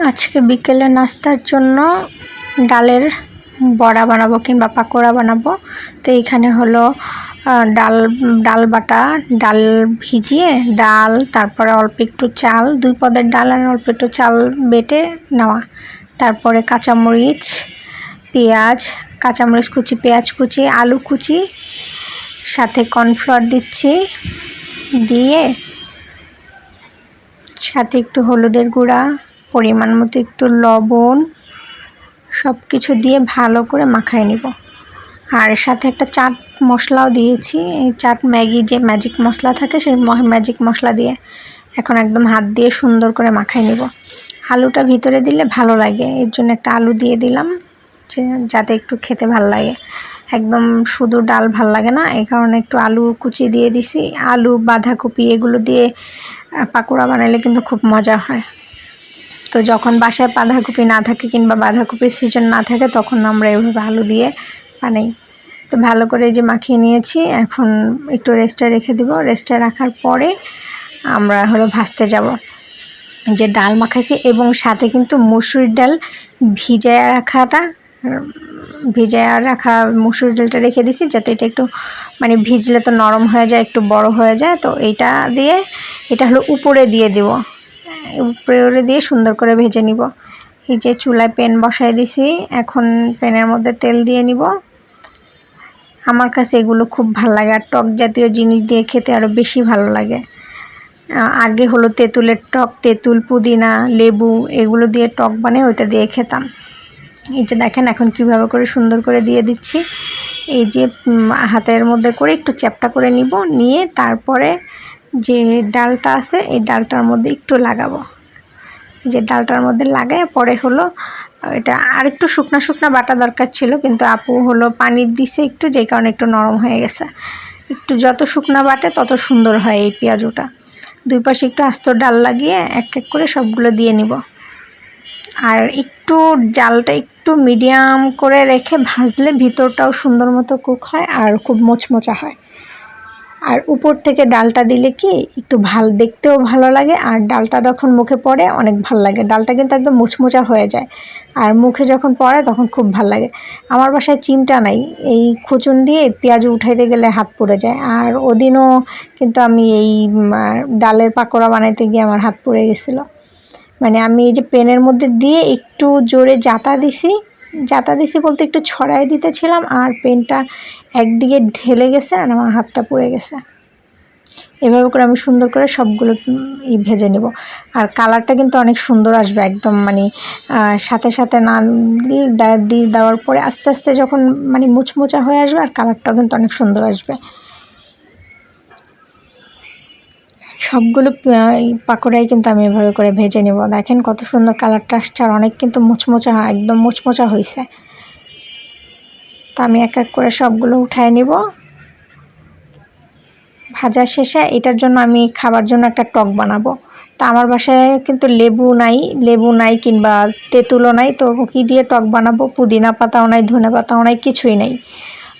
আজকে বিকেলে নাস্তার জন্য ডালের বড়া বানাবো কিংবা পাকোড়া বানাবো। তো এইখানে হলো ডাল বাটা, ডাল ভিজিয়ে ডাল, তারপরে অল্প একটু চাল, 2 পদের ডাল আর অল্প একটু চাল বেটে নেওয়া, তারপরে কাঁচামরিচ, পেঁয়াজ, কাঁচামরিচ কুচি, পেঁয়াজ কুচি, আলু কুচি, সাথে কর্নফ্লাওয়ার দিচ্ছি, দিয়ে সাথে একটু হলুদের গুঁড়া, পরিমাণ মতো একটু লবণ, সব কিছু দিয়ে ভালো করে মাখায় নিব। আর সাথে একটা চাট মশলাও দিয়েছি, এই চাট ম্যাগি যে ম্যাজিক মশলা থাকে সেই ম্যাজিক মশলা দিয়ে এখন একদম হাত দিয়ে সুন্দর করে মাখায় নিব। আলুটা ভিতরে দিলে ভালো লাগে, এর জন্য একটা আলু দিয়ে দিলাম যাতে একটু খেতে ভালো লাগে। একদম শুধু ডাল ভাল লাগে না, এই কারণে একটু আলু কুচি দিয়ে দিছি। আলু, বাঁধাকপি এগুলো দিয়ে পাকোড়া বানালে কিন্তু খুব মজা হয়। তো যখন বাসায় বাঁধাকপি না থাকে কিংবা বাঁধাকপির সিজন না থাকে তখন আমরা এভাবে আলু দিয়ে বানাই। তো ভালো করে এই যে মাখিয়ে নিয়েছি, এখন একটু রেস্টে রেখে দিব। রেস্টে রাখার পরে আমরা হলো ভাজতে যাব। যে ডাল মাখাইছি এবং সাথে কিন্তু মসুর ডাল ভিজায় রাখা মসুর ডালটা রেখে দিছি, যাতে এটা একটু মানে ভিজলে তো নরম হয়ে যায়, একটু বড় হয়ে যায়। তো এইটা দিয়ে এটা হলো উপরে দিয়ে দিব, উপরে দিয়ে সুন্দর করে ভেজে নিব। এই যে চুলায় প্যান বসায় দিছি, এখন প্যানের মধ্যে তেল দিয়ে নিব। আমার কাছে এগুলো খুব ভালো লাগে, আর টক জাতীয় জিনিস দিয়ে খেতে আরও বেশি ভালো লাগে। আগে হলো তেঁতুলের টক, তেঁতুল, পুদিনা, লেবু এগুলো দিয়ে টক বানিয়ে ওইটা দিয়ে খেতাম। এই যে দেখেন এখন কিভাবে করে সুন্দর করে দিয়ে দিচ্ছি। এই যে হাতের মধ্যে করে একটু চ্যাপটা করে নিব, নিয়ে তারপরে যে ডালটা আছে এই ডালটার মধ্যে একটু লাগাবো। এই যে ডালটার মধ্যে লাগায় পরে হলো এটা আর একটু শুকনা শুকনা বাটা দরকার ছিল, কিন্তু আপু হলো পানি দিছে একটু, যেই কারণে একটু নরম হয়ে গেছে। একটু যত শুকনা বাটে তত সুন্দর হয় এই পেঁয়াজুটা। 2 পাশে একটু আস্ত ডাল লাগিয়ে এক এক করে সবগুলো দিয়ে নিব। আর একটু জালটা একটু মিডিয়াম করে রেখে ভাজলে ভিতরটাও সুন্দর মতো কুক হয় আর খুব মোচমোচা হয়। আর উপর থেকে ডালটা দিলে কি একটু দেখতেও ভালো লাগে, আর ডালটা যখন মুখে পড়ে অনেক ভালো লাগে। ডালটা কিন্তু একদম মুচমোচা হয়ে যায়, আর মুখে যখন পড়ে তখন খুব ভালো লাগে। আমার বাসায় চিমটা নাই, এই খুচুন দিয়ে পেঁয়াজ উঠাইতে গেলে হাত পুড়ে যায়। আর ওদিনও কিন্তু আমি এই ডালের পাকোড়া বানাইতে গিয়ে আমার হাত পুড়ে গেছিলো। মানে আমি এই যে প্যানের মধ্যে দিয়ে একটু জোরে জাতা দিছি বলতে একটু ছড়াই দিতেছিলাম, আর পেনটা একদিকে ঢেলে গেছে আর আমার হাতটা পুড়ে গেছে। এভাবে করে আমি সুন্দর করে সবগুলো ভেজে নেব। আর কালারটা কিন্তু অনেক সুন্দর আসবে, একদম মানে সাথে সাথে না দেওয়ার পরে আস্তে আস্তে যখন মানে মুচমোচা হয়ে আসবে, আর কালারটাও কিন্তু অনেক সুন্দর আসবে। সবগুলো পাকোড়াই কিন্তু আমি এভাবে করে ভেজে নেব। দেখেন কত সুন্দর কালারটা আসছে, আর অনেক কিন্তু মুচমোচা, একদম মুচমোচা হয়েছে। তো আমি এক এক করে সবগুলো উঠায় নিব। ভাজা শেষে এটার জন্য আমি খাবার জন্য একটা টক বানাবো। তো আমার বাসায় কিন্তু লেবু নাই কিংবা তেঁতুলও নাই, তো কী দিয়ে টক বানাবো? পুদিনা পাতাও নাই, ধনে পাতাও নাই, কিছুই নাই।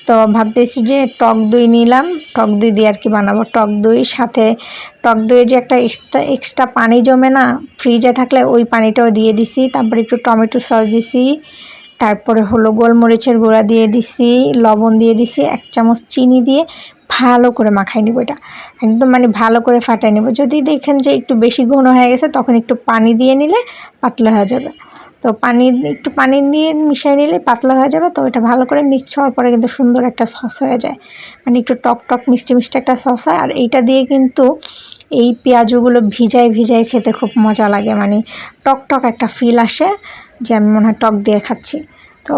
তো ভাবতেছি যে টক দই নিলাম, টক দই দিয়ে আর কি বানাবো। টক দই সাথে টক দইয়ে যে একটা এক্সট্রা পানি জমে না ফ্রিজে থাকলে, ওই পানিটাও দিয়ে দিছি। তারপরে একটু টমেটো সস দিছি, তারপরে হলো গোলমরিচের গুঁড়া দিয়ে দিছি, লবণ দিয়ে দিছি, 1 চামচ চিনি দিয়ে ভালো করে মাখাই নিব। এটা একদম মানে ভালো করে ফাটাই নিব। যদি দেখেন যে একটু বেশি ঘন হয়ে গেছে তখন একটু পানি দিয়ে নিলে পাতলা হয়ে যাবে। তো একটু পানি দিয়ে মিশিয়ে নিলে পাতলা হয়ে যাবে। তো এটা ভালো করে মিক্স হওয়ার পরে কিন্তু সুন্দর একটা সস হয়ে যায়, মানে একটু টক টক মিষ্টি মিষ্টি একটা সস হয়। আর এইটা দিয়ে কিন্তু এই পেঁয়াজগুলো ভিজায় খেতে খুব মজা লাগে, মানে টক টক একটা ফিল আসে যে আমি মনে হয় টক দিয়ে খাচ্ছি। তো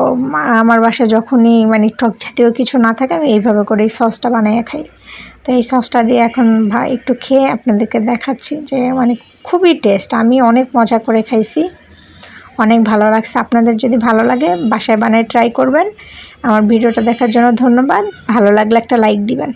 আমার বাসায় যখনই মানে টক জাতীয় কিছু না থাকে আমি এইভাবে করে এই সসটা বানিয়ে খাই। তো এই সসটা দিয়ে এখন একটু খেয়ে আপনাদেরকে দেখাচ্ছি যে মানে খুবই টেস্ট। আমি অনেক মজা করে খাইছি, অনেক ভালো লাগছে। আপনাদের যদি ভালো লাগে বাসায় বানিয়ে ট্রাই করবেন। আমার ভিডিওটা দেখার জন্য ধন্যবাদ। ভালো লাগলে একটা লাইক দিবেন।